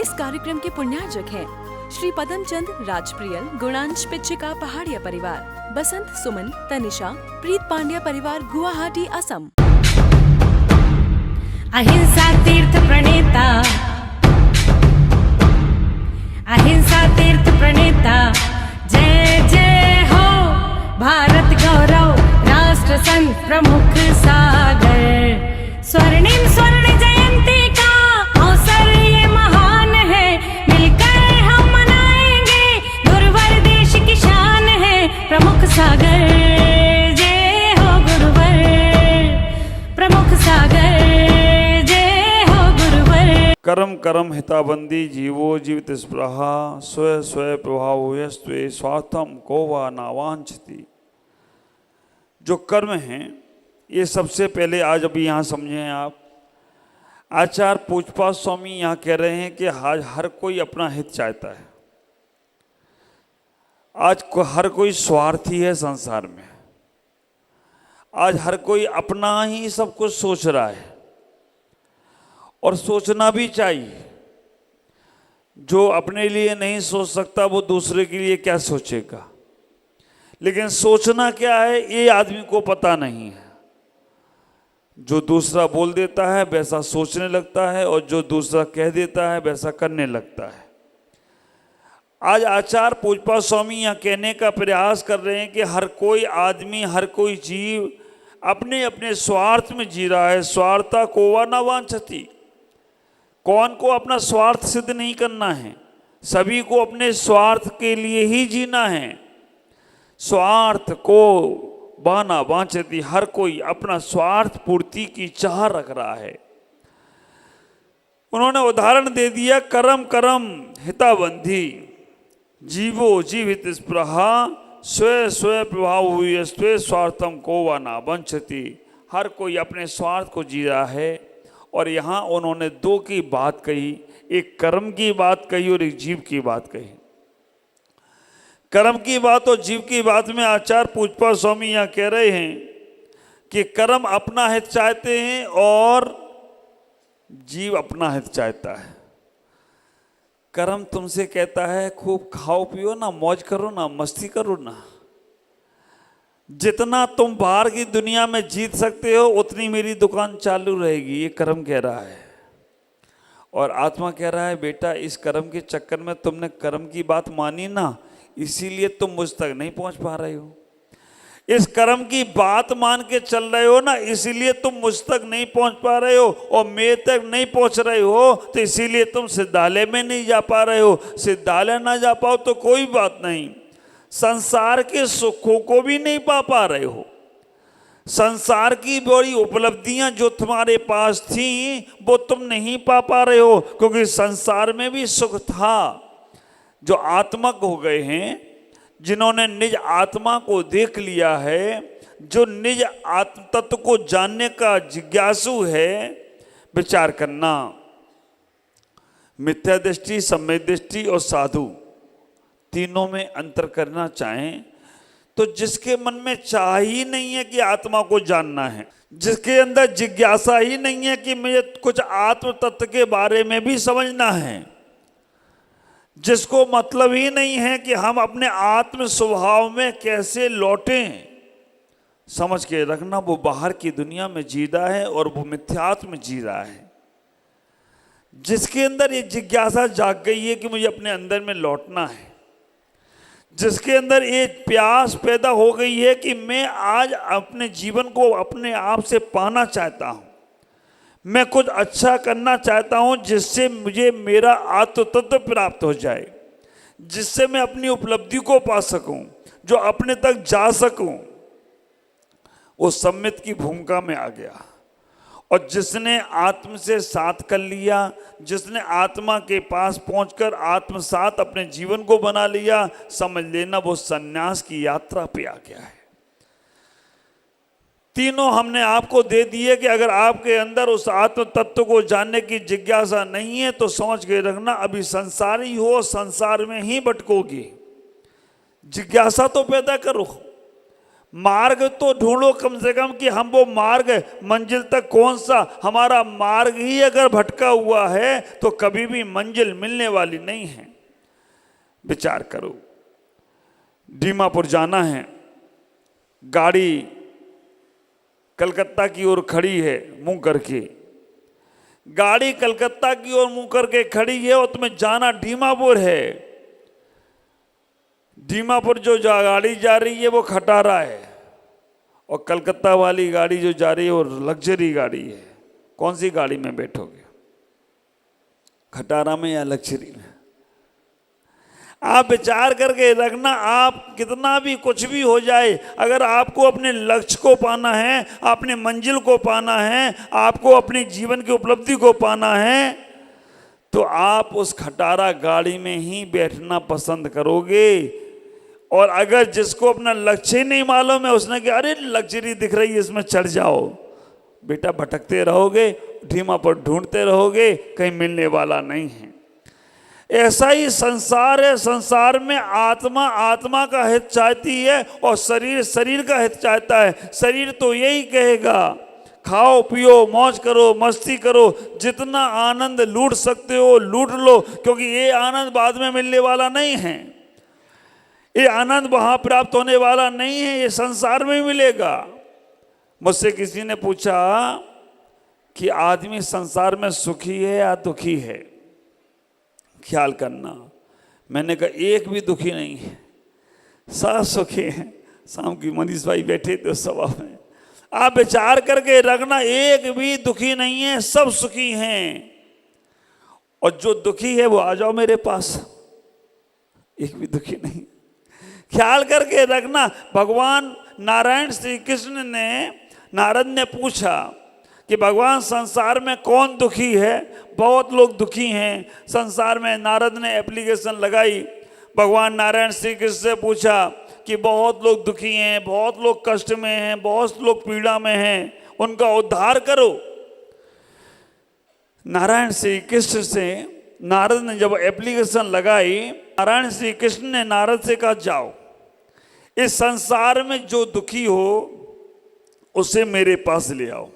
इस कार्यक्रम के पुण्यार्जक हैं श्री पदमचंद राजप्रियल गुणांश पिच्छिका पहाड़िया परिवार, बसंत सुमन तनिषा प्रीत पांड्या परिवार गुवाहाटी असम। अहिंसा तीर्थ प्रणेता, अहिंसा तीर्थ प्रणेता, जय जय हो भारत गौरव राष्ट्र संत प्रमुख सागर। स्वर्णिम स्वर्ण जयंती का अवसर ये महान है, मिलकर हम मनाएंगे गुरुवर देश की शान है प्रमुख सागर। जय हो गुरुवर प्रमुख सागर, करम करम हिताबंदी जीवो जीवित स्पृहा स्व स्व प्रभाव यस्त्वे स्वार्थम को वा नावांछति। जो कर्म हैं ये सबसे पहले आज अभी यहाँ समझें आप। आचार्य पूजपाल स्वामी यहाँ कह रहे हैं कि आज हर कोई अपना हित चाहता है। आज हर कोई स्वार्थी है संसार में। आज हर कोई अपना ही सब कुछ सोच रहा है और सोचना भी चाहिए। जो अपने लिए नहीं सोच सकता वो दूसरे के लिए क्या सोचेगा। लेकिन सोचना क्या है ये आदमी को पता नहीं है। जो दूसरा बोल देता है वैसा सोचने लगता है और जो दूसरा कह देता है वैसा करने लगता है। आज आचार्य पूजपाल स्वामी यहाँ कहने का प्रयास कर रहे हैं कि हर कोई आदमी, हर कोई जीव अपने अपने स्वार्थ में जी रहा है। स्वार्था को वा न वांछति। कौन को अपना स्वार्थ सिद्ध नहीं करना है, सभी को अपने स्वार्थ के लिए ही जीना है। स्वार्थ को बाना वांछति, हर कोई अपना स्वार्थ पूर्ति की चाह रख रहा है। उन्होंने उदाहरण दे दिया, करम करम हिताबंधी जीवो जीवित स्पृहा स्व स्व प्रभाव हुई स्वे स्वार्थम को वा ना वांछति। हर कोई अपने स्वार्थ को जी रहा है। और यहाँ उन्होंने दो की बात कही, एक कर्म की बात कही और एक जीव की बात कही। कर्म की बात और जीव की बात में आचार्य पूजपाल स्वामी यहाँ कह रहे हैं कि कर्म अपना हित चाहते हैं और जीव अपना हित चाहता है। कर्म तुमसे कहता है खूब खाओ पियो ना, मौज करो ना, मस्ती करो ना। जितना तुम बाहर की दुनिया में जीत सकते हो उतनी मेरी दुकान चालू रहेगी, ये कर्म कह रहा है। और आत्मा कह रहा है बेटा इस कर्म के चक्कर में तुमने कर्म की बात मानी ना, इसीलिए तुम मुझ तक नहीं पहुंच पा रहे हो। इस कर्म की बात मान के चल रहे हो ना, इसीलिए तुम मुझ तक नहीं पहुंच पा रहे हो और मेरे तक नहीं पहुंच रहे हो, तो इसीलिए तुम सिद्धालय में नहीं जा पा रहे हो। सिद्धालय ना जा पाओ तो कोई बात नहीं, संसार के सुखों को भी नहीं पा रहे हो। संसार की बड़ी उपलब्धियां जो तुम्हारे पास थी वो तुम नहीं पा रहे हो, क्योंकि संसार में भी सुख था। जो आत्मक हो गए हैं, जिन्होंने निज आत्मा को देख लिया है, जो निज आत्म तत्व को जानने का जिज्ञासु है, विचार करना। मिथ्या दृष्टि, सम्यक दृष्टि और साधु तीनों में अंतर करना चाहें तो जिसके मन में चाह ही नहीं है कि आत्मा को जानना है, जिसके अंदर जिज्ञासा ही नहीं है कि मुझे कुछ आत्म तत्व के बारे में भी समझना है, जिसको मतलब ही नहीं है कि हम अपने आत्म स्वभाव में कैसे लौटें, समझ के रखना वो बाहर की दुनिया में जी रहा है और वो मिथ्यात्व में जी रहा है। जिसके अंदर ये जिज्ञासा जाग गई है कि मुझे अपने अंदर में लौटना है, जिसके अंदर ये प्यास पैदा हो गई है कि मैं आज अपने जीवन को अपने आप से पाना चाहता हूँ, मैं कुछ अच्छा करना चाहता हूँ जिससे मुझे मेरा आत्म तत्व प्राप्त हो जाए, जिससे मैं अपनी उपलब्धि को पा सकूँ, जो अपने तक जा सकूँ, वो सम्मित की भूमिका में आ गया। और जिसने आत्म से साथ कर लिया, जिसने आत्मा के पास पहुंचकर आत्मसात अपने जीवन को बना लिया, समझ लेना वो सन्यास की यात्रा पे आ गया है। तीनों हमने आपको दे दिए कि अगर आपके अंदर उस आत्म तत्व को जानने की जिज्ञासा नहीं है तो समझ के रखना अभी संसारी हो, संसार में ही भटकोगे। जिज्ञासा तो पैदा करो, मार्ग तो ढूंढो कम से कम कि हम वो मार्ग मंजिल तक कौन सा, हमारा मार्ग ही अगर भटका हुआ है तो कभी भी मंजिल मिलने वाली नहीं है। विचार करो, दीमापुर जाना है, गाड़ी कलकत्ता की ओर खड़ी है मुंह करके, गाड़ी कलकत्ता की ओर मुंह करके खड़ी है और तुम्हें जाना दीमापुर है। दीमापुर जो गाड़ी जा रही है वो खटारा है और कलकत्ता वाली गाड़ी जो जा रही है वो लग्जरी गाड़ी है। कौन सी गाड़ी में बैठोगे, खटारा में या लग्जरी में? आप विचार करके रखना, आप कितना भी कुछ भी हो जाए, अगर आपको अपने लक्ष्य को पाना है, अपने मंजिल को पाना है, आपको अपने जीवन की उपलब्धि को पाना है, तो आप उस खटारा गाड़ी में ही बैठना पसंद करोगे। और अगर जिसको अपना लक्ष्य ही नहीं मालूम है, उसने कहा अरे लग्जरी दिख रही है इसमें चढ़ जाओ, बेटा भटकते रहोगे, ढीमा पर ढूंढते रहोगे, कहीं मिलने वाला नहीं है। ऐसा ही संसार है, संसार में आत्मा आत्मा का हित चाहती है और शरीर शरीर का हित चाहता है। शरीर तो यही कहेगा खाओ पियो मौज करो मस्ती करो, जितना आनंद लूट सकते हो लूट लो, क्योंकि ये आनंद बाद में मिलने वाला नहीं है, ये आनंद वहां प्राप्त होने वाला नहीं है, ये संसार में मिलेगा। मुझसे किसी ने पूछा कि आदमी संसार में सुखी है या दुखी है? ख्याल करना, मैंने कहा एक भी दुखी नहीं है, सब सुखी हैं। शाम की मनीष भाई बैठे थे सभा में, आप विचार करके रखना, एक भी दुखी नहीं है, सब सुखी हैं। और जो दुखी है वो आ जाओ मेरे पास, एक भी दुखी नहीं। ख्याल करके रखना, भगवान नारायण श्री कृष्ण ने, नारद ने पूछा कि भगवान संसार में कौन दुखी है? बहुत लोग दुखी हैं संसार में। नारद ने एप्लीकेशन लगाई, भगवान नारायण श्री कृष्ण से पूछा कि बहुत लोग दुखी हैं, बहुत लोग कष्ट में हैं, बहुत लोग पीड़ा में हैं, उनका उद्धार करो। नारायण श्री कृष्ण से नारद ने जब एप्लीकेशन लगाई, नारायण श्री कृष्ण ने नारद से कहा जाओ, इस संसार में जो दुखी हो उसे मेरे पास ले आओ।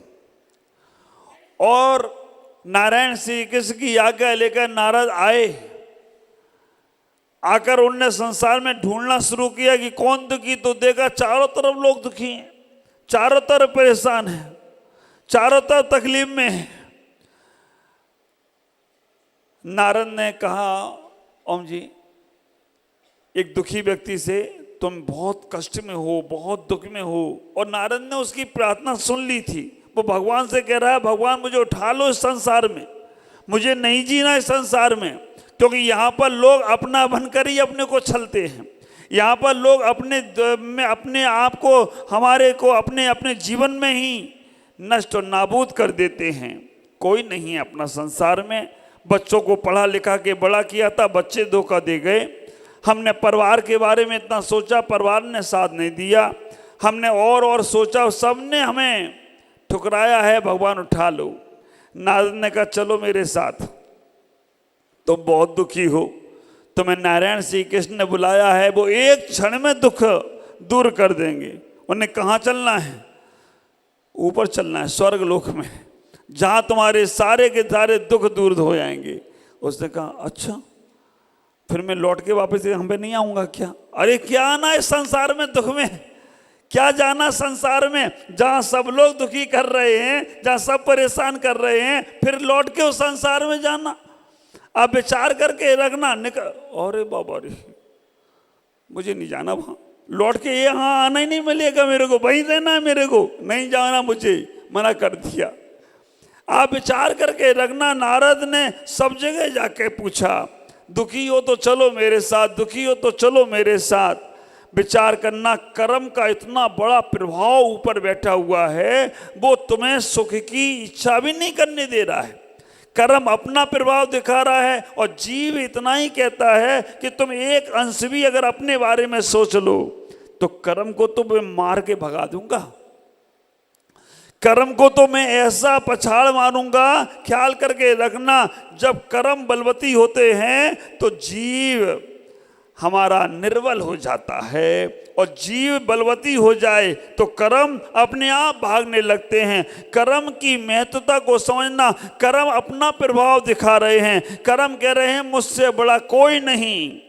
और नारायण श्री कृष्ण की आज्ञा लेकर नारद आए। आकर उनने संसार में ढूंढना शुरू किया कि कौन दुखी, तो देखा चारों तरफ लोग दुखी हैं, चारों तरफ परेशान हैं, चारों तरफ तकलीफ में हैं। नारद ने कहा ओम जी, एक दुखी व्यक्ति से तुम बहुत कष्ट में हो, बहुत दुख में हो, और नारद ने उसकी प्रार्थना सुन ली थी। वो भगवान से कह रहा है भगवान मुझे उठा लो इस संसार में, मुझे नहीं जीना इस संसार में, क्योंकि यहाँ पर लोग अपना बनकर ही अपने को छलते हैं। यहाँ पर लोग अपने आप को, हमारे को अपने अपने जीवन में ही नष्ट और नाबूद कर देते हैं। कोई नहीं है अपना संसार में। बच्चों को पढ़ा लिखा के बड़ा किया था, बच्चे धोखा दे गए। हमने परिवार के बारे में इतना सोचा, परिवार ने साथ नहीं दिया। हमने और सोचा, सबने हमें ठुकराया है, भगवान उठा लो। नारद ने कहा चलो मेरे साथ, तुम बहुत दुखी हो, तुम्हें नारायण श्री कृष्ण ने बुलाया है, वो एक क्षण में दुख दूर कर देंगे। उन्हें कहाँ चलना है? ऊपर चलना है, स्वर्ग लोक में, जहाँ तुम्हारे सारे के सारे दुख दूर हो जाएंगे। उसने कहा अच्छा, फिर मैं लौट के वापस हम पे नहीं आऊँगा क्या? अरे क्या आना इस संसार में दुख में, क्या जाना संसार में जहाँ सब लोग दुखी कर रहे हैं, जहाँ सब परेशान कर रहे हैं, फिर लौट के उस संसार में जाना? आप विचार करके रखना। अरे बाबा रे, मुझे नहीं जाना वहाँ, लौट के यहाँ आना ही नहीं मिलेगा मेरे को, वहीं रहना है मेरे को, नहीं जाना, मुझे मना कर दिया। आप विचार करके रखना, नारद ने सब जगह जाके पूछा, दुखी हो तो चलो मेरे साथ, दुखी हो तो चलो मेरे साथ। विचार करना, कर्म का इतना बड़ा प्रभाव ऊपर बैठा हुआ है, वो तुम्हें सुख की इच्छा भी नहीं करने दे रहा है। कर्म अपना प्रभाव दिखा रहा है और जीव इतना ही कहता है कि तुम एक अंश भी अगर अपने बारे में सोच लो तो कर्म को तो मैं मार के भगा दूंगा, कर्म को तो मैं ऐसा पछाड़ मारूंगा। ख्याल करके रखना, जब कर्म बलवती होते हैं तो जीव हमारा निर्बल हो जाता है और जीव बलवती हो जाए तो कर्म अपने आप भागने लगते हैं। कर्म की महत्वता को समझना, कर्म अपना प्रभाव दिखा रहे हैं। कर्म कह रहे हैं मुझसे बड़ा कोई नहीं,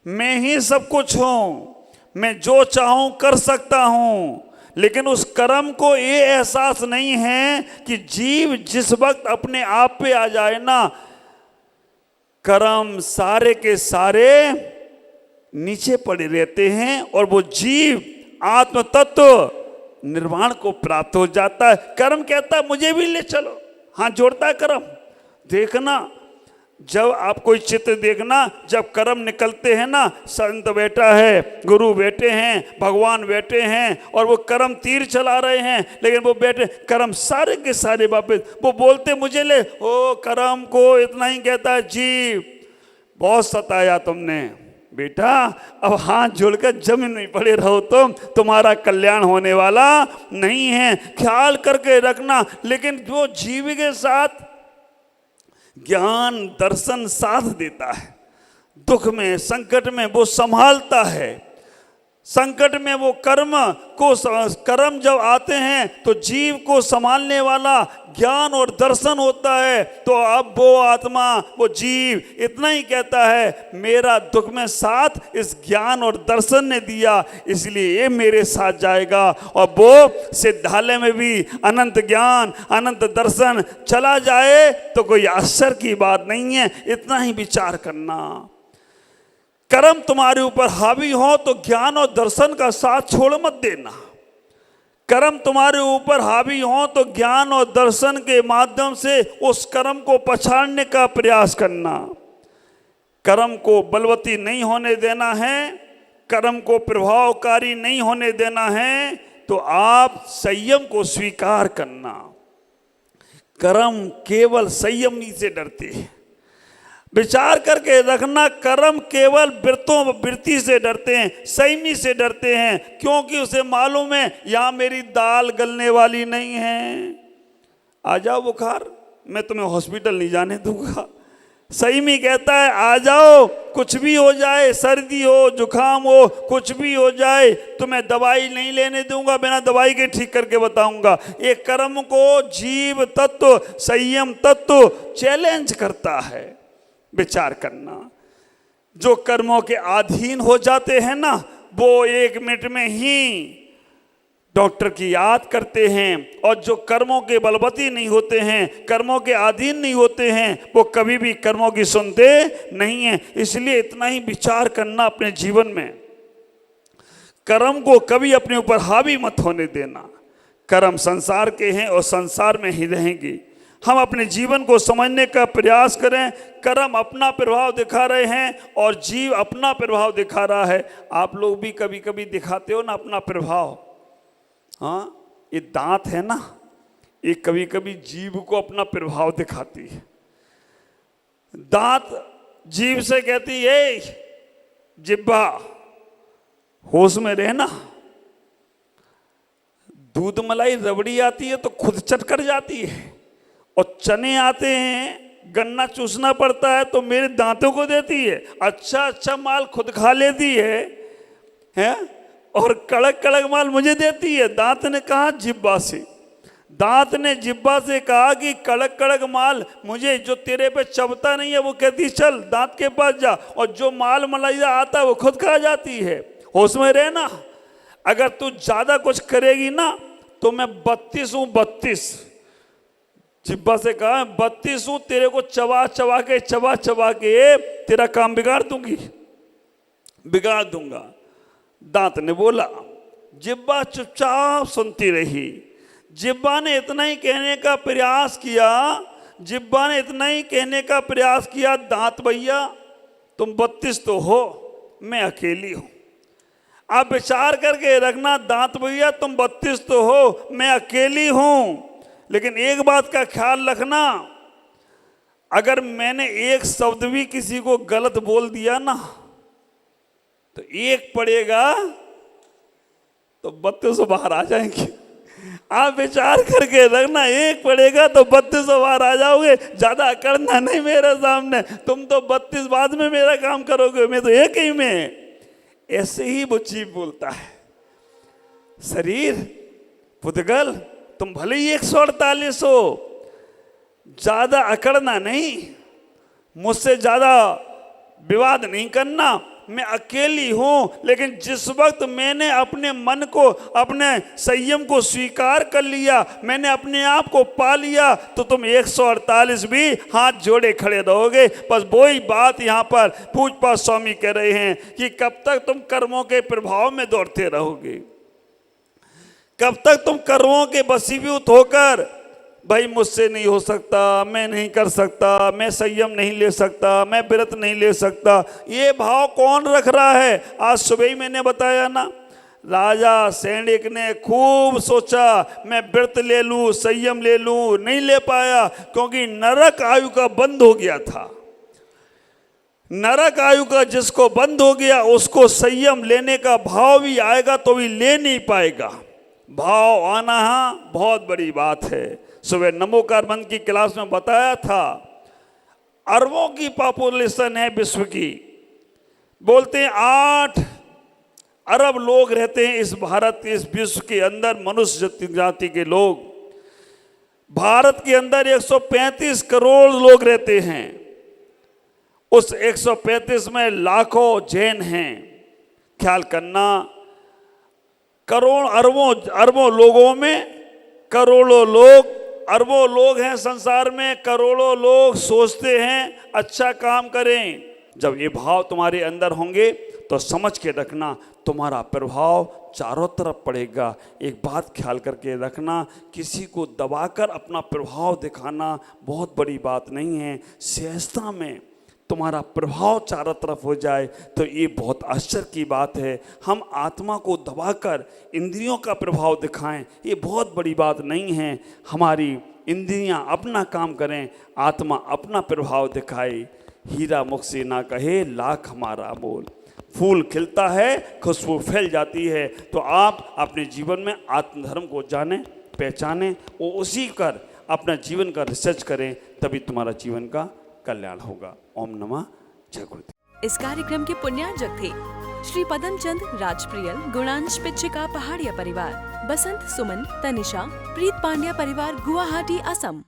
मैं ही सब कुछ हूँ, मैं जो चाहूँ कर सकता हूँ। लेकिन उस कर्म को ये एहसास नहीं है कि जीव जिस वक्त अपने आप पे आ जाए ना, कर्म सारे के सारे नीचे पड़े रहते हैं और वो जीव आत्म तत्व निर्वाण को प्राप्त हो जाता है। कर्म कहता है मुझे भी ले चलो, हाथ जोड़ता है कर्म। देखना, जब आप कोई चित्र देखना, जब कर्म निकलते हैं ना, संत बैठा है, गुरु बैठे हैं, भगवान बैठे हैं और वो कर्म तीर चला रहे हैं, लेकिन वो बैठे कर्म सारे के सारे वापिस वो बोलते मुझे ले। ओ कर्म को इतना ही कहता है जीव बहुत सताया तुमने बेटा, अब हाथ जोड़कर जमीन में पड़े रहो, तुम्हारा कल्याण होने वाला नहीं है, ख्याल करके रखना। लेकिन जो जीव के साथ ज्ञान दर्शन साथ देता है, दुख में संकट में वो संभालता है, संकट में वो कर्म जब आते हैं तो जीव को संभालने वाला ज्ञान और दर्शन होता है। तो अब वो आत्मा, वो जीव इतना ही कहता है मेरा दुख में साथ इस ज्ञान और दर्शन ने दिया, इसलिए ये मेरे साथ जाएगा। और वो सिद्धालय में भी अनंत ज्ञान अनंत दर्शन चला जाए तो कोई आश्चर्य की बात नहीं है। इतना ही विचार करना, कर्म तुम्हारे ऊपर हावी हो तो ज्ञान और दर्शन का साथ छोड़ मत देना। कर्म तुम्हारे ऊपर हावी हो तो ज्ञान और दर्शन के माध्यम से उस कर्म को पछाड़ने का प्रयास करना। कर्म को बलवती नहीं होने देना है, कर्म को प्रभावकारी नहीं होने देना है, तो आप संयम को स्वीकार करना। कर्म केवल संयम ही से डरते हैं। विचार करके रखना, कर्म केवल वृत्ति से डरते हैं, संयमी से डरते हैं, क्योंकि उसे मालूम है यहाँ मेरी दाल गलने वाली नहीं है। आ जाओ बुखार, मैं तुम्हें हॉस्पिटल नहीं जाने दूंगा। संयमी कहता है आ जाओ, कुछ भी हो जाए, सर्दी हो जुकाम हो कुछ भी हो जाए, तुम्हें दवाई नहीं लेने दूंगा, बिना दवाई के ठीक करके बताऊंगा। ये कर्म को जीव तत्व, संयम तत्व चैलेंज करता है। विचार करना, जो कर्मों के अधीन हो जाते हैं ना, वो 1 मिनट में ही डॉक्टर की याद करते हैं, और जो कर्मों के बलवती नहीं होते हैं, कर्मों के अधीन नहीं होते हैं, वो कभी भी कर्मों की सुनते नहीं हैं। इसलिए इतना ही विचार करना अपने जीवन में, कर्म को कभी अपने ऊपर हावी मत होने देना। कर्म संसार के हैं और संसार में ही रहेंगे। हम अपने जीवन को समझने का प्रयास करें। कर्म अपना प्रभाव दिखा रहे हैं और जीव अपना प्रभाव दिखा रहा है। आप लोग भी कभी कभी दिखाते हो ना अपना प्रभाव। हाँ, ये दांत है ना, ये कभी कभी जीव को अपना प्रभाव दिखाती है। दांत जीव से कहती है जिब्बा होश में रहना। दूध मलाई रबड़ी आती है तो खुद चटकर जाती है, और चने आते हैं गन्ना चूसना पड़ता है तो मेरे दांतों को देती है। अच्छा माल खुद खा लेती है और कड़क कड़क माल मुझे देती है। दांत ने कहा जिब्बा से, दांत ने जिब्बा से कहा कि कड़क कड़क माल मुझे, जो तेरे पे चबता नहीं है वो कहती चल दांत के पास जा, और जो माल मलाइया आता है वो खुद खा जाती है। होश में रहना, अगर तू ज्यादा कुछ करेगी ना तो मैं 32 हूँ, 32 जिब्बा से कहा 32 हूँ, तेरे को चबा चबा के तेरा काम बिगाड़ दूंगा। दांत ने बोला, जिब्बा चुपचाप सुनती रही। जिब्बा ने इतना ही कहने का प्रयास किया, दांत भैया तुम 32 तो हो, मैं अकेली हूं। आप विचार करके रखना, दांत भैया तुम 32 तो हो, मैं अकेली हूं, लेकिन एक बात का ख्याल रखना, अगर मैंने एक शब्द भी किसी को गलत बोल दिया ना तो एक पड़ेगा तो 32 बाहर आ जाएंगे। आप विचार करके रखना, एक पड़ेगा तो 32 बार आ जाओगे, ज्यादा करना नहीं मेरे सामने। तुम तो 32 बाद में मेरा काम करोगे, मैं तो एक ही में। ऐसे ही वो जीव बोलता है। शरीर पुद्गल, तुम भले ही 148 हो, ज्यादा अकड़ना नहीं, मुझसे ज्यादा विवाद नहीं करना। मैं अकेली हूं, लेकिन जिस वक्त मैंने अपने मन को, अपने संयम को स्वीकार कर लिया, मैंने अपने आप को पा लिया, तो तुम 148 भी हाथ जोड़े खड़े रहोगे। बस वही बात यहाँ पर पूजपाठ स्वामी कह रहे हैं कि कब तक तुम कर्मों के प्रभाव में दौड़ते रहोगे, कब तक तुम कर्मों के वशीभूत होकर भाई मुझसे नहीं हो सकता, मैं नहीं कर सकता, मैं संयम नहीं ले सकता, मैं व्रत नहीं ले सकता। ये भाव कौन रख रहा है? आज सुबह ही मैंने बताया ना, राजा सैनिक ने खूब सोचा मैं व्रत ले लूं, संयम ले लूं, नहीं ले पाया, क्योंकि नरक आयु का बंद हो गया था। नरक आयु का जिसको बंद हो गया, उसको संयम लेने का भाव भी आएगा तो भी ले नहीं पाएगा। भाव आना बहुत बड़ी बात है। सुबह नमोकार मंत्र की क्लास में बताया था, अरबों की पॉपुलेशन है विश्व की, बोलते हैं 8 अरब लोग रहते हैं इस भारत, इस विश्व के अंदर मनुष्य जाति के लोग। भारत के अंदर 135 करोड़ लोग रहते हैं, उस 135 में लाखों जैन हैं। ख्याल करना, करोड़ अरबों लोगों में करोड़ों लोग, अरबों लोग हैं संसार में, करोड़ों लोग सोचते हैं अच्छा काम करें। जब ये भाव तुम्हारे अंदर होंगे तो समझ के रखना, तुम्हारा प्रभाव चारों तरफ पड़ेगा। एक बात ख्याल करके रखना, किसी को दबाकर अपना प्रभाव दिखाना बहुत बड़ी बात नहीं है। सहजता में तुम्हारा प्रभाव चारों तरफ हो जाए तो ये बहुत आश्चर्य की बात है। हम आत्मा को दबाकर इंद्रियों का प्रभाव दिखाएं, ये बहुत बड़ी बात नहीं है। हमारी इंद्रियां अपना काम करें, आत्मा अपना प्रभाव दिखाए। हीरा मुख से ना कहे लाख हमारा मोल। फूल खिलता है, खुशबू फैल जाती है। तो आप अपने जीवन में आत्मधर्म को जानें, पहचानें, वो उसी कर अपना जीवन का रिसर्च करें, तभी तुम्हारा जीवन का कल्याण होगा। ओम नमः जय गुरुदेव। इस कार्यक्रम के पुण्यार्जक थे श्री पदमचंद राजप्रियल, गुणांश पिच्छिका पहाड़िया परिवार, बसंत सुमन तनिषा, प्रीत पांड्या परिवार, गुवाहाटी असम।